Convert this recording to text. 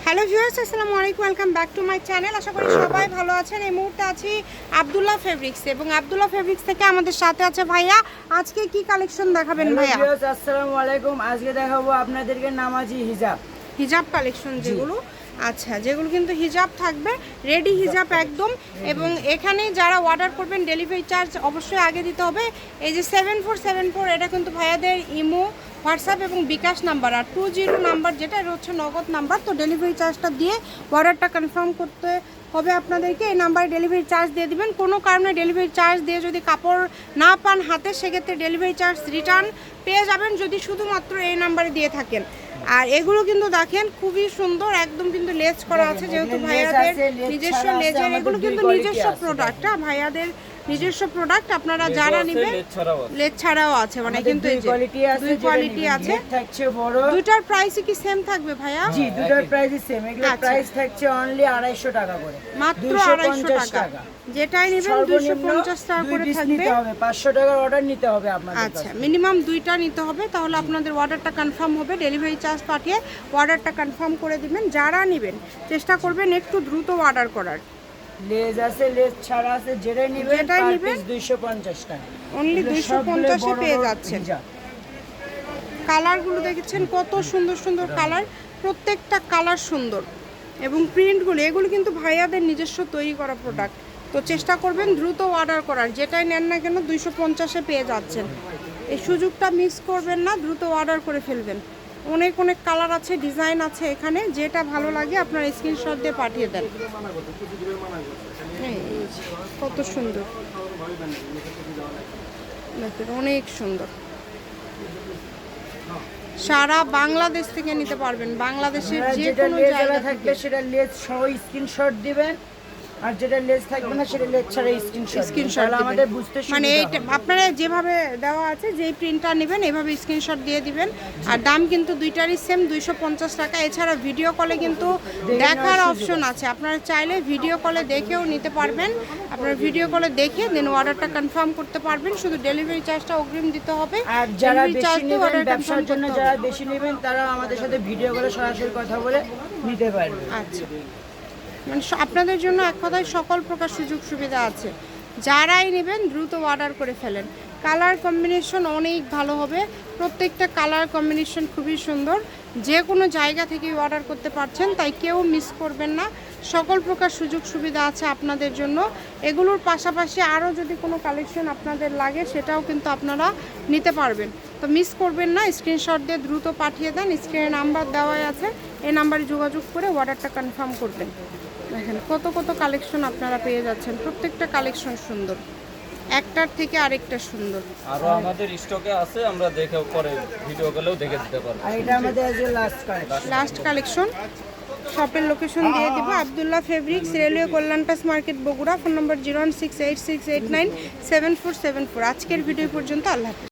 Hello viewers, আসসালামু আলাইকুম, welcome back to my channel. আশা করি সবাই ভালো আছেন। এই মুহূর্তে আছি আব্দুল্লাহ ফেব্রিক্স এবং আব্দুল্লাহ ফেব্রিক্স থেকে আমাদের সাথে আছে ভাইয়া। আজকে কি কালেকশন দেখাবেন ভাইয়া? ভিউয়ার্স আসসালামু আলাইকুম। আজকে দেখাবো আপনাদেরকে নামাজি হিজাব কালেকশন, যেগুলো আচ্ছা যেগুলো কিন্তু হিজাব থাকবে, রেডি হিজাব একদম। এবং এখানে যারা অর্ডার করবেন ডেলিভারি চার্জ অবশ্যই আগে দিতে হবে। এই যে 7474 এটা কিন্তু ভাইয়াদের ইমো, হোয়াটসঅ্যাপ এবং বিকাশ নাম্বার, আর 20 নাম্বার যেটা এটা হচ্ছে নগদ নাম্বার। তো ডেলিভারি চার্জটা দিয়ে অর্ডারটা কনফার্ম করতে হবে আপনাদেরকে। এই নাম্বারে ডেলিভারি চার্জ দিয়ে দিবেন। কোনো কারণে ডেলিভারি চার্জ দিয়ে যদি কাপড় না পান হাতে, সেক্ষেত্রে ডেলিভারি চার্জ রিটার্ন পেয়ে যাবেন যদি শুধুমাত্র এই নাম্বারে দিয়ে থাকেন। আর এগুলো কিন্তু দেখেন খুবই সুন্দর, একদম কিন্তু লেজ করা আছে, যেহেতু ভাইয়াদের নিজস্ব লেজের, এগুলো কিন্তু নিজস্ব প্রোডাক্ট, ভাইয়াদের নিজস্ব প্রোডাক্ট। আপনারা যারা নেবেন লেজ ছাড়াও আছে, মানে কিন্তু এই যে দুই কোয়ালিটি আছে। দুটার প্রাইস কি সেম থাকবে ভাইয়া? জি, দুটার প্রাইস সেম। এগুলোর প্রাইস থাকছে অনলি 250 টাকা করে, মাত্র 250 টাকা। যেটাই নেবেন 250 টাকা করে থাকবে। 500 টাকার অর্ডার নিতে হবে আপনাদের। আচ্ছা, মিনিমাম 2টা নিতে হবে, তাহলে আপনাদের অর্ডারটা কনফার্ম হবে। ডেলিভারি চার্জ পাঠিয়ে অর্ডারটা কনফার্ম করে দিবেন। যারা নেবেন চেষ্টা করবেন একটু দ্রুত অর্ডার করার। লেজ আছে, লেজ ছাড়া আছে, যেটাই নেবেন 250 টাকা, অনলি 250 এ পেয়ে যাচ্ছেন। কালারগুলো দেখেছেন কত সুন্দর সুন্দর কালার, প্রত্যেকটা কালার সুন্দর। এবং প্রিন্টগুলো, এগুলো কিন্তু ভাইয়াদের নিজস্ব তৈরি করা প্রোডাক্ট। তো চেষ্টা করবেন দ্রুত অর্ডার করার, যেটাই নেন না কেন 250-এ পেয়ে যাচ্ছেন। এই সুযোগটা মিস করবেন না, দ্রুত অর্ডার করে ফেলবেন। অনেক অনেক কালার আছে, ডিজাইন আছে এখানে, যেটা ভালো লাগে আপনার স্ক্রিনশট দিয়ে পাঠিয়ে দেন। কত সুন্দর দেখেন, অনেক সুন্দর। সারা বাংলাদেশ থেকে নিতে পারবেন, বাংলাদেশের যে কোনো জায়গা থাকবে সেটা লেজ সহ স্ক্রিনশট দিবেন, আর যেটা লেজ থাকবে না সেটা লেজ ছাড়া স্ক্রিনশট আমাদের বুঝতে সুবিধা হবে। মানে এইটা আপনারা যেভাবে দেওয়া আছে, যেই প্রিন্টটা নেবেন এইভাবে স্ক্রিনশট দিয়ে দিবেন। আর দাম কিন্তু দুইটারই সেম, 250 টাকা। এছাড়া ভিডিও কলে কিন্তু দেখার অপশন আছে, আপনারা চাইলে ভিডিও কলে দেখেও নিতে পারবেন। আপনারা ভিডিও কলে দেখে দেন অর্ডারটা কনফার্ম করতে পারবেন। শুধু ডেলিভারি চার্জটা অগ্রিম দিতে হবে। আর যারা বেশি নেবেন, ব্যবসার জন্য যারা বেশি নেবেন, তারা আমাদের সাথে ভিডিও কলে সরাসরি কথা বলে নিতে পারবে। আচ্ছা, মানে আপনাদের জন্য এক কথায় সকল প্রকার সুযোগ সুবিধা আছে। যারাই নেবেন দ্রুত অর্ডার করে ফেলেন। কালার কম্বিনেশন অনেক ভালো হবে, প্রত্যেকটা কালার কম্বিনেশন খুবই সুন্দর। যে কোনো জায়গা থেকেই অর্ডার করতে পারছেন, তাই কেউ মিস করবেন না। সকল প্রকার সুযোগ সুবিধা আছে আপনাদের জন্য। এগুলোর পাশাপাশি আরও যদি কোনো কালেকশন আপনাদের লাগে, সেটাও কিন্তু আপনারা নিতে পারবেন। তো মিস করবেন না, স্ক্রিনশট দিয়ে দ্রুত পাঠিয়ে দেন। স্ক্রিনে নাম্বার দেওয়াই আছে, এই নাম্বারে যোগাযোগ করে অর্ডারটা কনফার্ম করবেন। দেখেন কত কত কালেকশন আপনারা পেয়ে যাচ্ছেন, প্রত্যেকটা কালেকশন সুন্দর, একটার থেকে আরেকটা সুন্দর। আরো আমাদের স্টকে আছে, আমরা দেখে পরে ভিডিও কলেও দেখে দিতে পারবো। আর এটা আমাদের আজকে লাস্ট কালেকশন। শপের লোকেশন দিয়ে দিব, আব্দুল্লাহ ফেব্রিক্স, রেলওয়ে কল্যাণটাস মার্কেট, বগুড়া। Phone number 01686897474। আজকের ভিডিও পর্যন্ত, আল্লাহ হাফেজ।